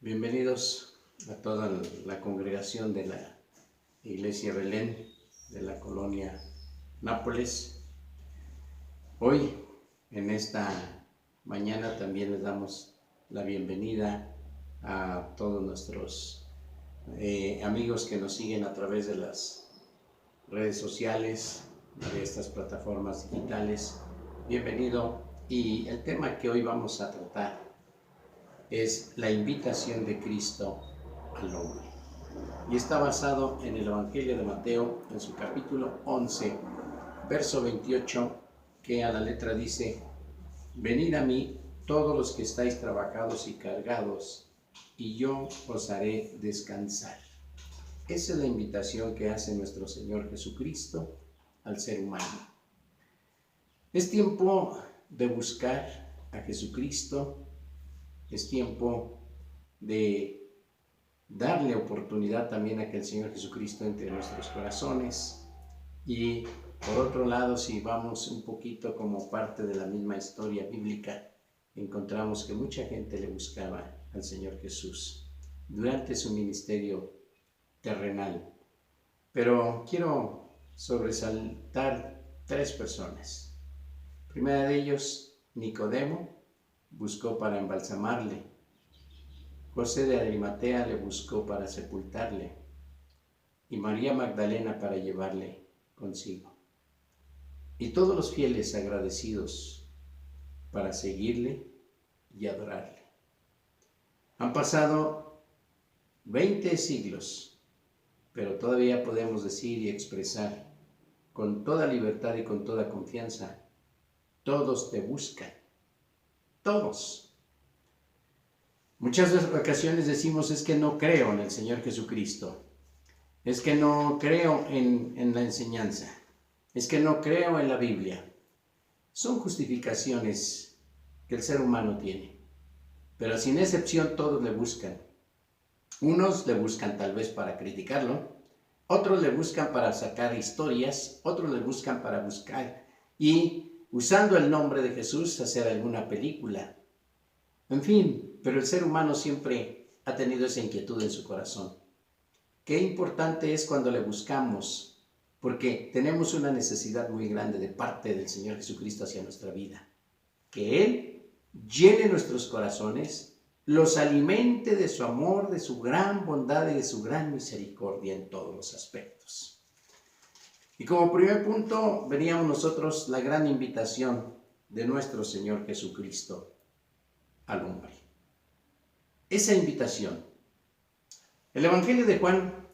Bienvenidos a toda la congregación de la Iglesia Belén de la colonia Nápoles. Hoy, en esta mañana, también les damos la bienvenida a todos nuestros amigos que nos siguen a través de las redes sociales, de estas plataformas digitales. Bienvenido, y el tema que hoy vamos a tratar es la invitación de Cristo al hombre. Y está basado en el Evangelio de Mateo, en su capítulo 11, verso 28, que a la letra dice: Venid a mí todos los que estáis trabajados y cargados, y yo os haré descansar. Esa es la invitación que hace nuestro Señor Jesucristo al ser humano. Es tiempo de buscar a Jesucristo. Es tiempo de darle oportunidad también a que el Señor Jesucristo entre en nuestros corazones. Y por otro lado, si vamos un poquito como parte de la misma historia bíblica, encontramos que mucha gente le buscaba al Señor Jesús durante su ministerio terrenal. Pero quiero sobresaltar tres personas. Primera de ellos, Nicodemo, buscó para embalsamarle. José de Arimatea le buscó para sepultarle, y María Magdalena para llevarle consigo. Y todos los fieles agradecidos para seguirle y adorarle. Han pasado 20 siglos, pero todavía podemos decir y expresar con toda libertad y con toda confianza: todos te buscan. Todos. Muchas ocasiones decimos: es que no creo en el Señor Jesucristo, es que no creo en la enseñanza, es que no creo en la Biblia. Son justificaciones que el ser humano tiene, pero sin excepción todos le buscan. Unos le buscan tal vez para criticarlo, otros le buscan para sacar historias, otros le buscan para buscar y, usando el nombre de Jesús, hacer alguna película. En fin, pero el ser humano siempre ha tenido esa inquietud en su corazón. Qué importante es cuando le buscamos, porque tenemos una necesidad muy grande de parte del Señor Jesucristo hacia nuestra vida. Que Él llene nuestros corazones, los alimente de su amor, de su gran bondad y de su gran misericordia en todos los aspectos. Y como primer punto, veríamos nosotros la gran invitación de nuestro Señor Jesucristo al hombre. Esa invitación. El Evangelio de Juan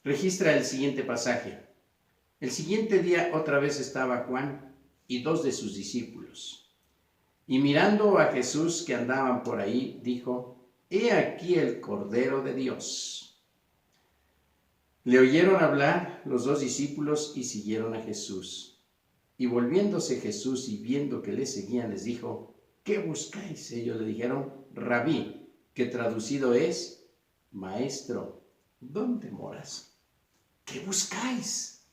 registra el siguiente pasaje. El siguiente día otra vez estaba Juan y 2 de sus discípulos. Y mirando a Jesús que andaban por ahí, dijo: He aquí el Cordero de Dios. Le oyeron hablar los 2 discípulos y siguieron a Jesús. Y volviéndose Jesús y viendo que le seguían, les dijo: ¿Qué buscáis? Ellos le dijeron: Rabí, que traducido es Maestro, ¿dónde moras? ¿Qué buscáis?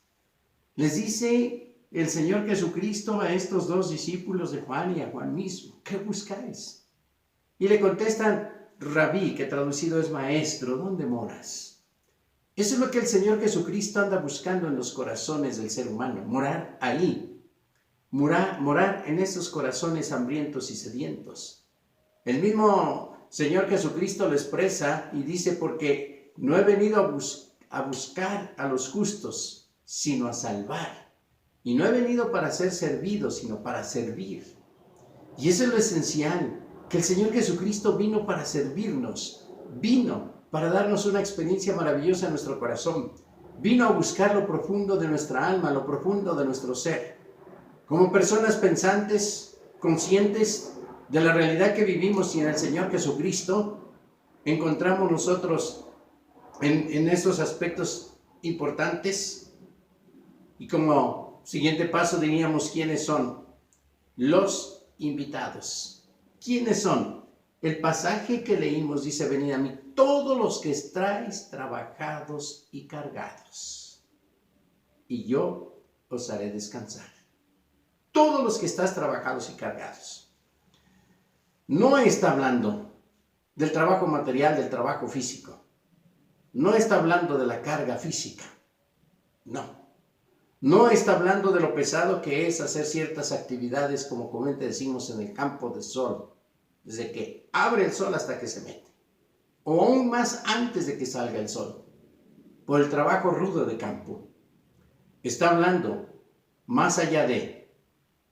Les dice el Señor Jesucristo a estos 2 discípulos de Juan y a Juan mismo: ¿qué buscáis? Y le contestan: Rabí, que traducido es Maestro, ¿dónde moras? Eso es lo que el Señor Jesucristo anda buscando en los corazones del ser humano: morar ahí, morar en esos corazones hambrientos y sedientos. El mismo Señor Jesucristo lo expresa y dice: porque no he venido a buscar a los justos, sino a salvar. Y no he venido para ser servido, sino para servir. Y eso es lo esencial, que el Señor Jesucristo vino para servirnos, vino para darnos una experiencia maravillosa en nuestro corazón. Vino a buscar lo profundo de nuestra alma, lo profundo de nuestro ser. Como personas pensantes, conscientes de la realidad que vivimos sin el Señor Jesucristo, encontramos nosotros en estos aspectos importantes. Y como siguiente paso diríamos: ¿quiénes son? Los invitados. ¿Quiénes son? El pasaje que leímos dice: venid a mí todos los que estáis trabajados y cargados, y yo os haré descansar. Todos los que estás trabajados y cargados. No está hablando del trabajo material, del trabajo físico. No está hablando de la carga física. No. No está hablando de lo pesado que es hacer ciertas actividades, como comúnmente decimos, en el campo de sol, desde que abre el sol hasta que se mete, o aún más antes de que salga el sol, por el trabajo rudo de campo. Está hablando más allá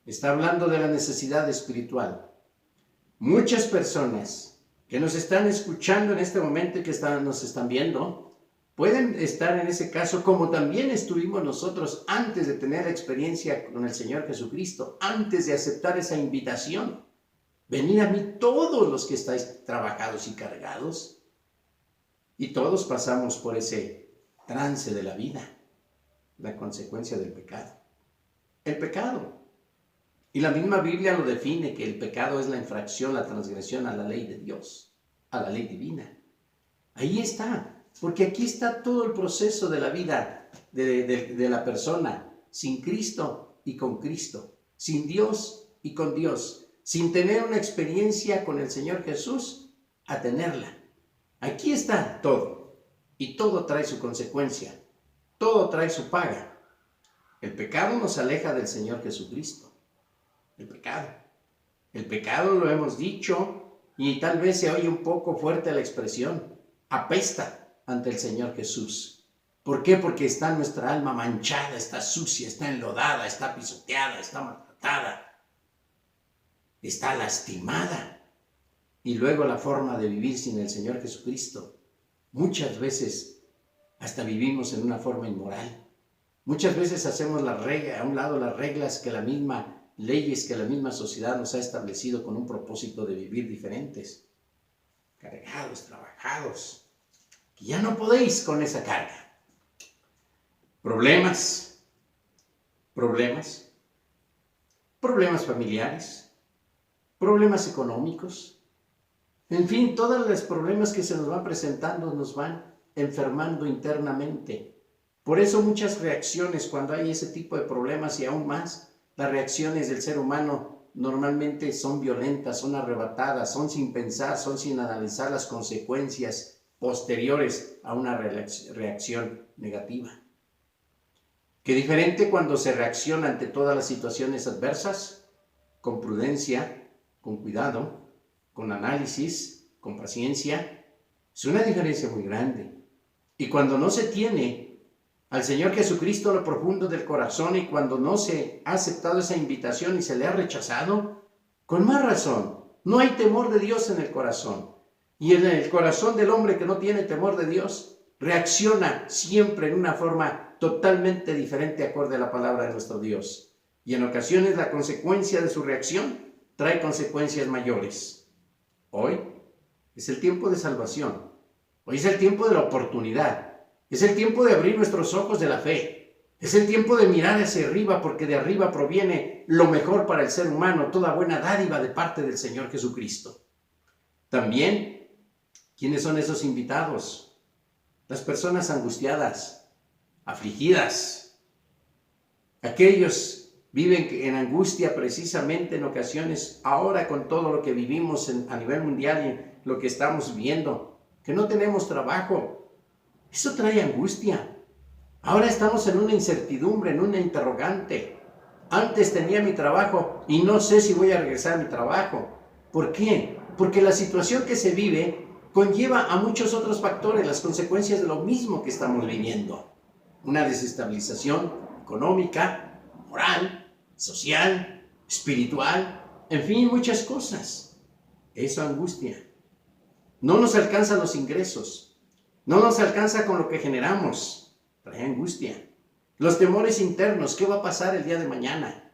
está hablando de la necesidad espiritual. Muchas personas que nos están escuchando en este momento y que nos están viendo, pueden estar en ese caso como también estuvimos nosotros antes de tener la experiencia con el Señor Jesucristo, antes de aceptar esa invitación. Venid a mí todos los que estáis trabajados y cargados. Y todos pasamos por ese trance de la vida, la consecuencia del pecado. El pecado. Y la misma Biblia lo define, que el pecado es la infracción, la transgresión a la ley de Dios, a la ley divina. Ahí está. Porque aquí está todo el proceso de la vida de la persona, sin Cristo y con Cristo, sin Dios y con Dios, sin tener una experiencia con el Señor Jesús, a tenerla. Aquí está todo, y todo trae su consecuencia, todo trae su paga. El pecado nos aleja del Señor Jesucristo, el pecado. El pecado, lo hemos dicho, y tal vez se oye un poco fuerte la expresión, apesta ante el Señor Jesús. ¿Por qué? Porque está nuestra alma manchada, está sucia, está enlodada, está pisoteada, está maltratada, está lastimada. Y luego la forma de vivir sin el Señor Jesucristo. Muchas veces hasta vivimos en una forma inmoral. Muchas veces hacemos a un lado las reglas que leyes que la misma sociedad nos ha establecido con un propósito de vivir diferentes. Cargados, trabajados, que ya no podéis con esa carga. Problemas familiares, problemas económicos, en fin, todos los problemas que se nos van presentando nos van enfermando internamente. Por eso muchas reacciones cuando hay ese tipo de problemas, y aún más, las reacciones del ser humano normalmente son violentas, son arrebatadas, son sin pensar, son sin analizar las consecuencias posteriores a una reacción negativa. Qué diferente cuando se reacciona ante todas las situaciones adversas, con prudencia, con cuidado, con análisis, con paciencia. Es una diferencia muy grande. Y cuando no se tiene al Señor Jesucristo en lo profundo del corazón, y cuando no se ha aceptado esa invitación y se le ha rechazado, con más razón, no hay temor de Dios en el corazón. Y en el corazón del hombre que no tiene temor de Dios, reacciona siempre en una forma totalmente diferente acorde a la palabra de nuestro Dios. Y en ocasiones la consecuencia de su reacción trae consecuencias mayores. Hoy es el tiempo de salvación. Hoy es el tiempo de la oportunidad. Es el tiempo de abrir nuestros ojos de la fe. Es el tiempo de mirar hacia arriba, porque de arriba proviene lo mejor para el ser humano, toda buena dádiva de parte del Señor Jesucristo. También, ¿quiénes son esos invitados? Las personas angustiadas, afligidas. Aquellos viven en angustia precisamente en ocasiones, ahora con todo lo que vivimos a nivel mundial y lo que estamos viendo, que no tenemos trabajo. Eso trae angustia. Ahora estamos en una incertidumbre, en una interrogante. Antes tenía mi trabajo y no sé si voy a regresar a mi trabajo. ¿Por qué? Porque la situación que se vive conlleva a muchos otros factores, las consecuencias de lo mismo que estamos viviendo. Una desestabilización económica, moral, social, espiritual, en fin, muchas cosas. Eso angustia. No nos alcanzan los ingresos, no nos alcanza con lo que generamos, trae angustia. Los temores internos, ¿qué va a pasar el día de mañana?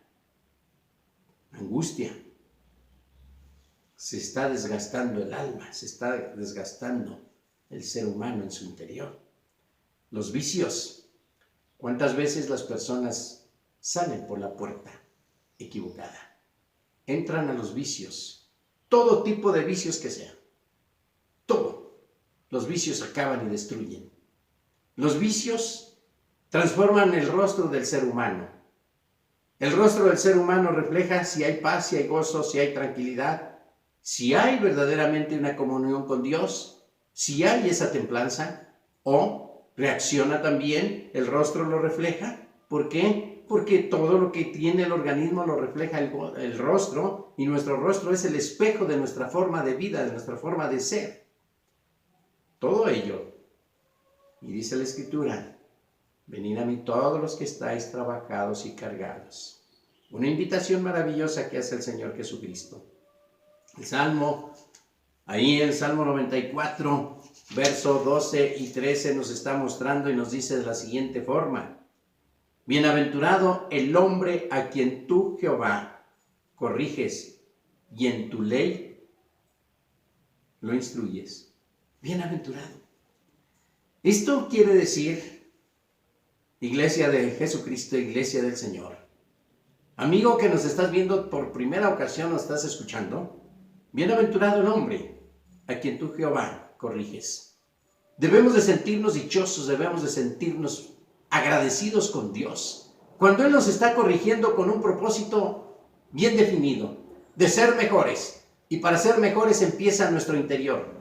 Angustia. Se está desgastando el alma, se está desgastando el ser humano en su interior. Los vicios. ¿Cuántas veces las personas salen por la puerta equivocada? Entran a los vicios, todo tipo de vicios que sean. Todo. Los vicios acaban y destruyen. Los vicios transforman el rostro del ser humano. El rostro del ser humano refleja si hay paz, si hay gozo, si hay tranquilidad, si hay verdaderamente una comunión con Dios, si hay esa templanza, o reacciona también, el rostro lo refleja. ¿Por qué? Porque todo lo que tiene el organismo lo refleja el rostro, y nuestro rostro es el espejo de nuestra forma de vida, de nuestra forma de ser. Todo ello. Y dice la Escritura, venid a mí todos los que estáis trabajados y cargados. Una invitación maravillosa que hace el Señor Jesucristo. El Salmo, ahí en el Salmo 94, verso 12 y 13 nos está mostrando y nos dice de la siguiente forma: bienaventurado el hombre a quien tú, Jehová, corriges y en tu ley lo instruyes. Bienaventurado. Esto quiere decir, Iglesia de Jesucristo, Iglesia del Señor, amigo que nos estás viendo por primera ocasión, nos estás escuchando, bienaventurado el hombre a quien tú, Jehová, corriges. Debemos de sentirnos dichosos, debemos de sentirnos agradecidos con Dios, cuando Él nos está corrigiendo con un propósito bien definido, de ser mejores, y para ser mejores empieza en nuestro interior.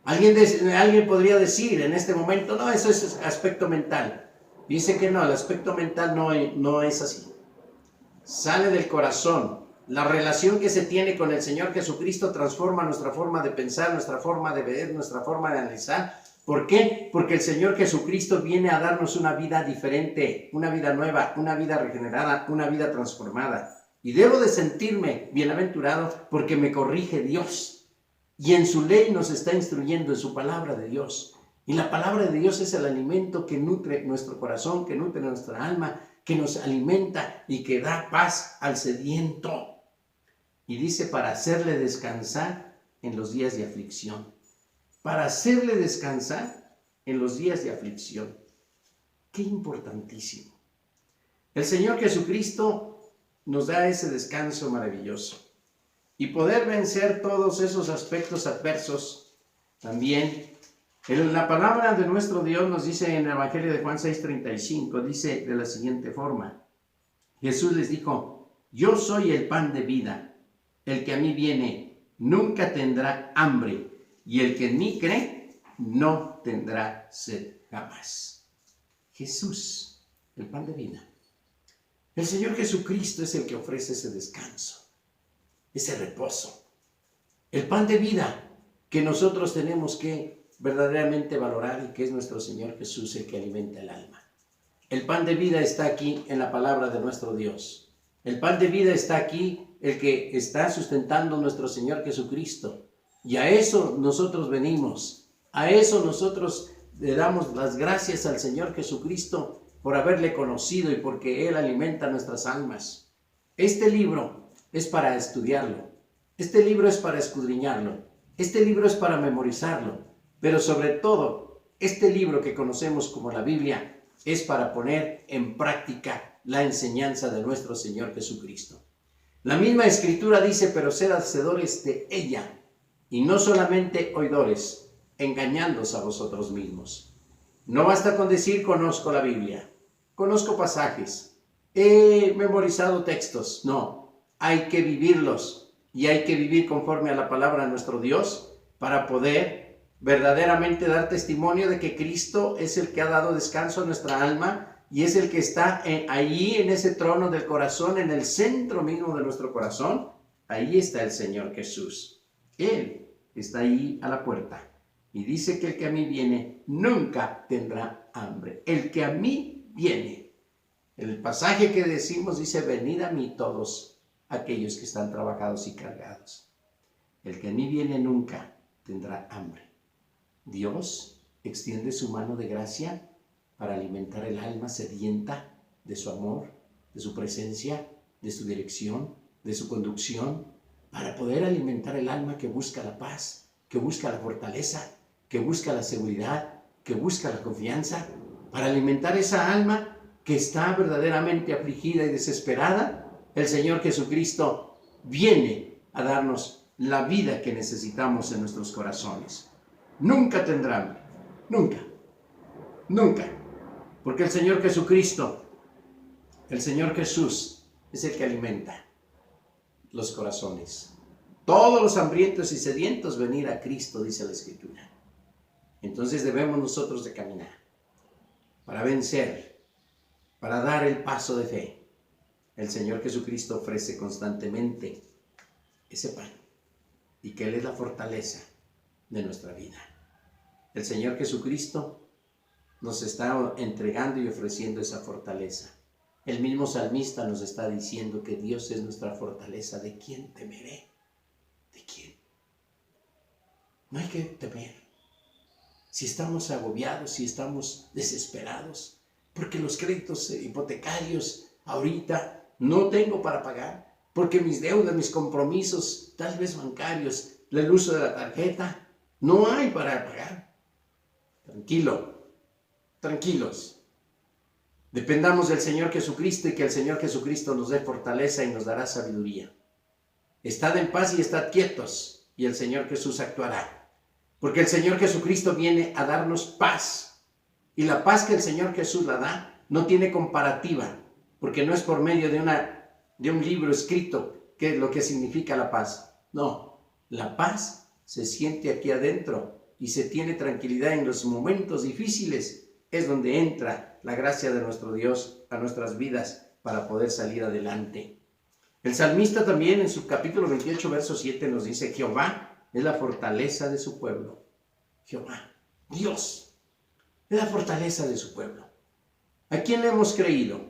Alguien podría decir en este momento, no, eso es aspecto mental. Dice que no, el aspecto mental no es así. Sale del corazón. La relación que se tiene con el Señor Jesucristo transforma nuestra forma de pensar, nuestra forma de ver, nuestra forma de analizar. ¿Por qué? Porque el Señor Jesucristo viene a darnos una vida diferente, una vida nueva, una vida regenerada, una vida transformada. Y debo de sentirme bienaventurado porque me corrige Dios. Y en su ley nos está instruyendo, en su palabra de Dios. Y la palabra de Dios es el alimento que nutre nuestro corazón, que nutre nuestra alma, que nos alimenta y que da paz al sediento. Y dice, para hacerle descansar en los días de aflicción. Para hacerle descansar en los días de aflicción. Qué importantísimo. El Señor Jesucristo nos da ese descanso maravilloso. Y poder vencer todos esos aspectos adversos también. En la palabra de nuestro Dios nos dice en el Evangelio de Juan 6:35, dice de la siguiente forma: Jesús les dijo, yo soy el pan de vida, el que a mí viene nunca tendrá hambre, y el que en mí cree no tendrá sed jamás. Jesús, el pan de vida. El Señor Jesucristo es el que ofrece ese descanso, ese reposo, el pan de vida que nosotros tenemos que verdaderamente valorar, y que es nuestro Señor Jesús el que alimenta el alma. El pan de vida está aquí en la palabra de nuestro Dios. El pan de vida está aquí, el que está sustentando nuestro Señor Jesucristo. Y a eso nosotros venimos, a eso nosotros le damos las gracias al Señor Jesucristo por haberle conocido y porque Él alimenta nuestras almas. Este libro es para estudiarlo, este libro es para escudriñarlo, este libro es para memorizarlo, pero sobre todo, este libro que conocemos como la Biblia es para poner en práctica la enseñanza de nuestro Señor Jesucristo. La misma Escritura dice, pero sed hacedores de ella, y no solamente oidores, engañándoos a vosotros mismos. No basta con decir, conozco la Biblia, conozco pasajes, he memorizado textos. No, hay que vivirlos, y hay que vivir conforme a la palabra de nuestro Dios para poder verdaderamente dar testimonio de que Cristo es el que ha dado descanso a nuestra alma y es el que está allí en ese trono del corazón, en el centro mismo de nuestro corazón. Ahí está el Señor Jesús. Él está ahí a la puerta y dice que el que a mí viene nunca tendrá hambre. El que a mí viene. El pasaje que decimos dice, venid a mí todos aquellos que están trabajados y cargados. El que a mí viene nunca tendrá hambre. Dios extiende su mano de gracia para alimentar el alma sedienta de su amor, de su presencia, de su dirección, de su conducción, para poder alimentar el alma que busca la paz, que busca la fortaleza, que busca la seguridad, que busca la confianza, para alimentar esa alma que está verdaderamente afligida y desesperada. El Señor Jesucristo viene a darnos la vida que necesitamos en nuestros corazones. Nunca tendrán, nunca, nunca, porque el Señor Jesucristo, el Señor Jesús es el que alimenta los corazones. todos los hambrientos y sedientos venir a Cristo, dice la Escritura. Entonces debemos nosotros de caminar para vencer, para dar el paso de fe. El Señor Jesucristo ofrece constantemente ese pan y que Él es la fortaleza de nuestra vida. El Señor Jesucristo nos está entregando y ofreciendo esa fortaleza. El mismo salmista nos está diciendo que Dios es nuestra fortaleza. ¿De quién temeré? ¿De quién? No hay que temer. Si estamos agobiados, si estamos desesperados, porque los créditos hipotecarios ahorita no tengo para pagar, porque mis deudas, mis compromisos, tal vez bancarios, el uso de la tarjeta, no hay para pagar. Tranquilo, tranquilos. Dependamos del Señor Jesucristo y que el Señor Jesucristo nos dé fortaleza y nos dará sabiduría. Estad en paz y estad quietos y el Señor Jesús actuará. Porque el Señor Jesucristo viene a darnos paz. Y la paz que el Señor Jesús la da no tiene comparativa. Porque no es por medio de un libro escrito que es lo que significa la paz. No, la paz se siente aquí adentro y se tiene tranquilidad en los momentos difíciles. Es donde entra la gracia de nuestro Dios a nuestras vidas para poder salir adelante. El salmista también en su capítulo 28, verso 7 nos dice: Jehová es la fortaleza de su pueblo. Jehová, Dios, es la fortaleza de su pueblo. ¿A quién le hemos creído?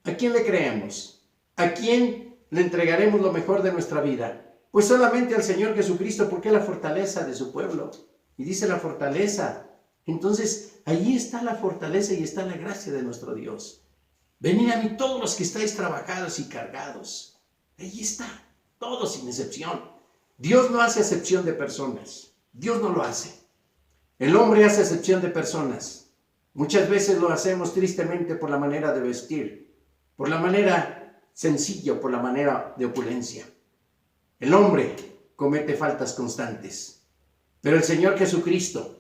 ¿A quién le creemos? ¿A quién le entregaremos lo mejor de nuestra vida? Pues solamente al Señor Jesucristo, porque es la fortaleza de su pueblo. Y dice la fortaleza. Entonces, allí está la fortaleza y está la gracia de nuestro Dios. Venid a mí todos los que estáis trabajados y cargados. Allí está, todos sin excepción. Dios no hace excepción de personas. Dios no lo hace. El hombre hace excepción de personas. Muchas veces lo hacemos tristemente por la manera de vestir, por la manera sencilla, por la manera de opulencia. El hombre comete faltas constantes, pero el Señor Jesucristo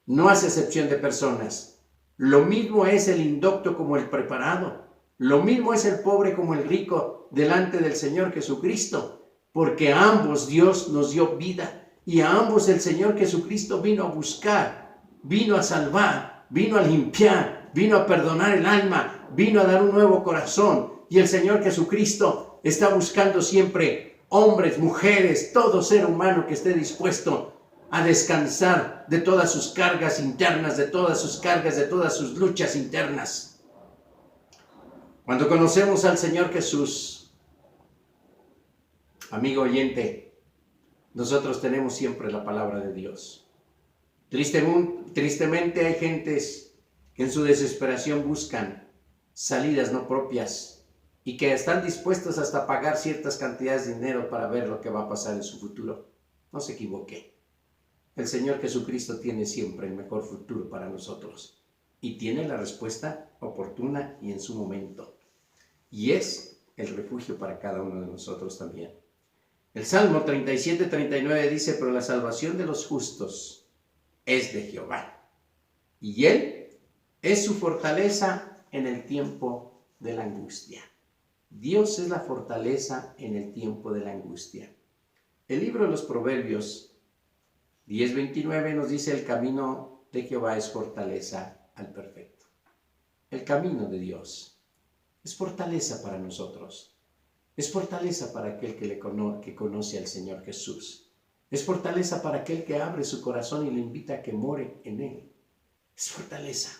no hace excepción de personas. Lo mismo es el indocto como el preparado. Lo mismo es el pobre como el rico delante del Señor Jesucristo, porque a ambos Dios nos dio vida y a ambos el Señor Jesucristo vino a buscar, vino a salvar, vino a limpiar, vino a perdonar el alma, vino a dar un nuevo corazón. Y el Señor Jesucristo está buscando siempre hombres, mujeres, todo ser humano que esté dispuesto a descansar de todas sus cargas internas, de todas sus cargas, de todas sus luchas internas. Cuando conocemos al Señor Jesús, amigo oyente, nosotros tenemos siempre la palabra de Dios. Tristemente hay gentes que en su desesperación buscan salidas no propias y que están dispuestos hasta pagar ciertas cantidades de dinero para ver lo que va a pasar en su futuro. No se equivoque. El Señor Jesucristo tiene siempre el mejor futuro para nosotros y tiene la respuesta oportuna y en su momento. Y es el refugio para cada uno de nosotros también. El Salmo 37-39 dice: pero la salvación de los justos es de Jehová, y Él es su fortaleza en el tiempo de la angustia. Dios es la fortaleza en el tiempo de la angustia. El libro de los Proverbios 10:29 nos dice: el camino de Jehová es fortaleza al perfecto. El camino de Dios es fortaleza para nosotros. Es fortaleza para aquel que conoce al Señor Jesús. Es fortaleza para aquel que abre su corazón y le invita a que more en Él. Es fortaleza.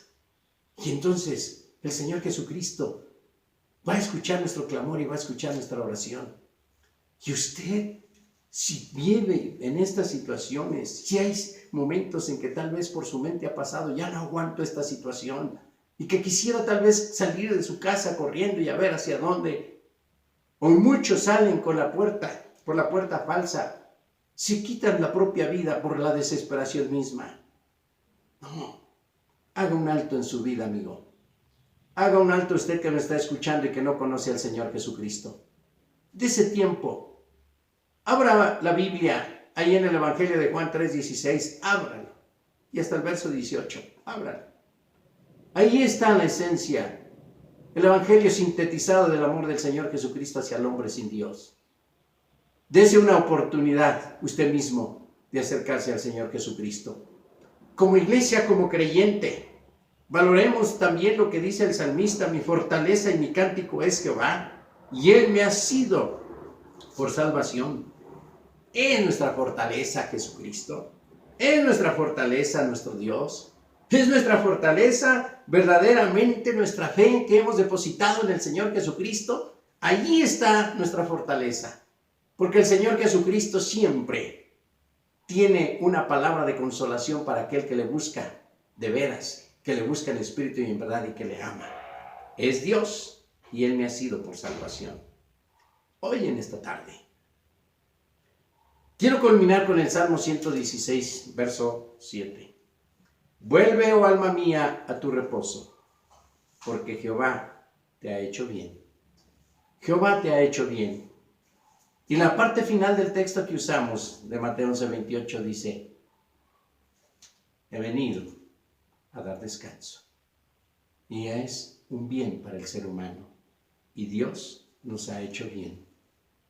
Y entonces el Señor Jesucristo va a escuchar nuestro clamor y va a escuchar nuestra oración. Y usted, si vive en estas situaciones, si hay momentos en que tal vez por su mente ha pasado: ya no aguanto esta situación, y que quisiera tal vez salir de su casa corriendo y a ver hacia dónde. Hoy muchos salen por la puerta falsa, se quitan la propia vida por la desesperación misma. No, haga un alto en su vida, amigo. Haga un alto usted que me está escuchando y que no conoce al Señor Jesucristo. Dese tiempo. Abra la Biblia, ahí en el Evangelio de Juan 3:16, ábralo. Y hasta el verso 18, ábralo. Ahí está la esencia. El Evangelio sintetizado del amor del Señor Jesucristo hacia el hombre sin Dios. Dese una oportunidad usted mismo de acercarse al Señor Jesucristo. Como iglesia, como creyente, valoremos también lo que dice el salmista: mi fortaleza y mi cántico es Jehová, y Él me ha sido por salvación. Es nuestra fortaleza Jesucristo. Es nuestra fortaleza nuestro Dios. Es nuestra fortaleza verdaderamente nuestra fe que hemos depositado en el Señor Jesucristo. Allí está nuestra fortaleza. Porque el Señor Jesucristo siempre tiene una palabra de consolación para aquel que le busca de veras, que le busca en espíritu y en verdad y que le ama. Es Dios y Él me ha sido por salvación. Hoy en esta tarde quiero culminar con el Salmo 116, verso 7. Vuelve, oh alma mía, a tu reposo, porque Jehová te ha hecho bien. Jehová te ha hecho bien. Y la parte final del texto que usamos de Mateo 11:28 dice: he venido a dar descanso. Y es un bien para el ser humano. Y Dios nos ha hecho bien.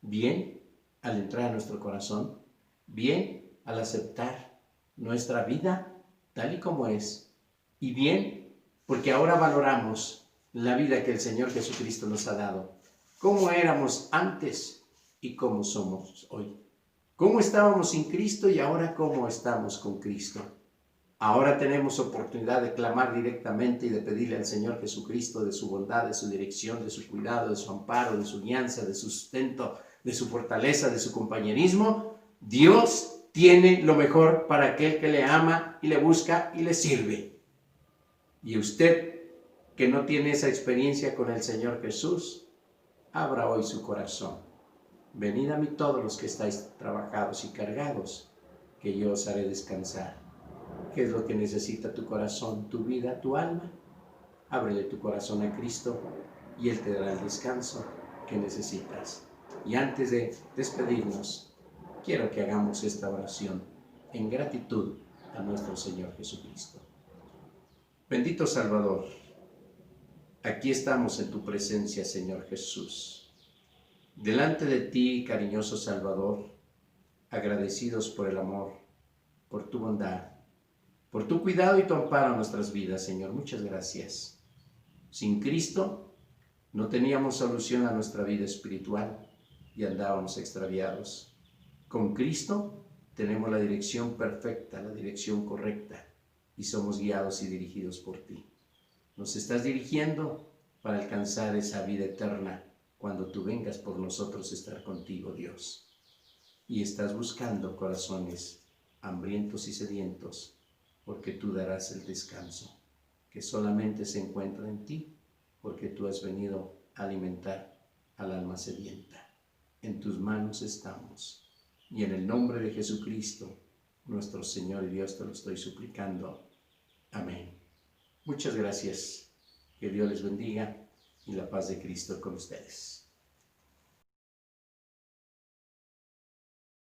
Bien al entrar a nuestro corazón, bien al aceptar nuestra vida tal y como es, y bien porque ahora valoramos la vida que el Señor Jesucristo nos ha dado, cómo éramos antes y cómo somos hoy, cómo estábamos sin Cristo y ahora cómo estamos con Cristo. Ahora tenemos oportunidad de clamar directamente y de pedirle al Señor Jesucristo de su bondad, de su dirección, de su cuidado, de su amparo, de su guianza, de su sustento, de su fortaleza, de su compañerismo. Dios tiene lo mejor para aquel que le ama y le busca y le sirve. Y usted que no tiene esa experiencia con el Señor Jesús, abra hoy su corazón. Venid a mí todos los que estáis trabajados y cargados, que yo os haré descansar. ¿Qué es lo que necesita tu corazón, tu vida, tu alma? Ábrele tu corazón a Cristo y Él te dará el descanso que necesitas. Y antes de despedirnos, quiero que hagamos esta oración en gratitud a nuestro Señor Jesucristo. Bendito Salvador, aquí estamos en tu presencia, Señor Jesús. Delante de ti, cariñoso Salvador, agradecidos por el amor, por tu bondad, por tu cuidado y tu amparo en nuestras vidas, Señor. Muchas gracias. Sin Cristo no teníamos solución a nuestra vida espiritual y andábamos extraviados. Con Cristo tenemos la dirección perfecta, la dirección correcta, y somos guiados y dirigidos por ti. Nos estás dirigiendo para alcanzar esa vida eterna cuando tú vengas por nosotros a estar contigo, Dios. Y estás buscando corazones hambrientos y sedientos, porque tú darás el descanso que solamente se encuentra en ti, porque tú has venido a alimentar al alma sedienta. En tus manos estamos, y en el nombre de Jesucristo, nuestro Señor y Dios, te lo estoy suplicando. Amén. Muchas gracias. Que Dios les bendiga y la paz de Cristo con ustedes.